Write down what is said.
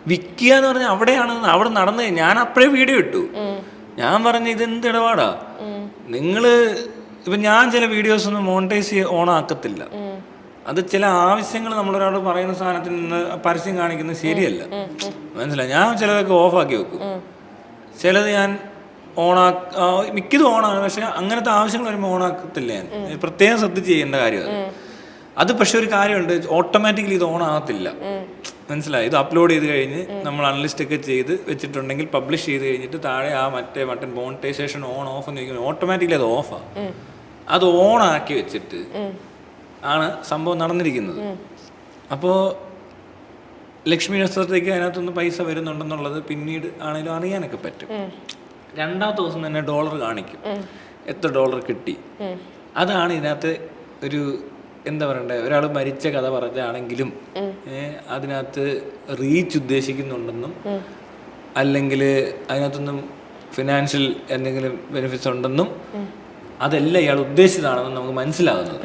വിൽക്കുക എന്ന് പറഞ്ഞാൽ അവിടെയാണ് അവിടെ നടന്നത്. ഞാൻ അപ്പോഴേ വീഡിയോ ഇട്ടു. ഞാൻ പറഞ്ഞ ഇതെന്ത് ഇടപാടാ നിങ്ങള്. ഇപ്പം ഞാൻ ചില വീഡിയോസ് ഒന്നും മോണിറ്റൈസ് ഓണാക്കത്തില്ല. അത് ചില ആവശ്യങ്ങൾ നമ്മളൊരാൾ പറയുന്ന സാധനത്തിൽ നിന്ന് പരസ്യം കാണിക്കുന്നത് ശരിയല്ല, മനസ്സിലായി. ഞാൻ ചിലതൊക്കെ ഓഫാക്കി വെക്കും, ചിലത് ഞാൻ മിക്കതും ഓണാണ്. പക്ഷെ അങ്ങനത്തെ ആവശ്യങ്ങൾ വരുമ്പോൾ ഓണാക്കത്തില്ല. ഞാൻ പ്രത്യേകം ശ്രദ്ധിച്ച് ചെയ്യേണ്ട കാര്യമാണ് അത്. പക്ഷെ ഒരു കാര്യമുണ്ട്, ഓട്ടോമാറ്റിക്കലി ഇത് ഓണാകത്തില്ല, മനസ്സിലായി. ഇത് അപ്ലോഡ് ചെയ്ത് കഴിഞ്ഞ് നമ്മൾ അൺലിസ്റ്റ് ഒക്കെ ചെയ്ത് വെച്ചിട്ടുണ്ടെങ്കിൽ പബ്ലിഷ് ചെയ്ത് കഴിഞ്ഞിട്ട് താഴെ ആ മറ്റേ ബട്ടൺ മോണിറ്റൈസേഷൻ ഓൺ ഓഫ് എന്ന് ചോദിക്കുന്നത് ഓട്ടോമാറ്റിക്കലി അത് ഓഫാണ്. അത് ഓണാക്കി വെച്ചിട്ട് ആണ് സംഭവം നടന്നിരിക്കുന്നത്. അപ്പോൾ ലക്ഷ്മി നക്ഷത്രത്തേക്ക് അതിനകത്തുനിന്ന് പൈസ വരുന്നുണ്ടെന്നുള്ളത് പിന്നീട് ആണെങ്കിലും അറിയാനൊക്കെ പറ്റും. രണ്ടാമത്തെ ദിവസം തന്നെ ഡോളർ കാണിക്കും, എത്ര ഡോളർ കിട്ടി. അതാണ് ഇതിനകത്ത് ഒരു എന്താ പറയണ്ടേ, ഒരാൾ മരിച്ച കഥ പറഞ്ഞാണെങ്കിലും അതിനകത്ത് റീച്ച് ഉദ്ദേശിക്കുന്നുണ്ടെന്നും അല്ലെങ്കിൽ അതിനകത്തൊന്നും ഫിനാൻഷ്യൽ എന്തെങ്കിലും ബെനിഫിറ്റ്സ് ഉണ്ടെന്നും അതെല്ലാം ഇയാൾ ഉദ്ദേശിച്ചതാണെന്നും നമുക്ക് മനസ്സിലാകുന്നത്.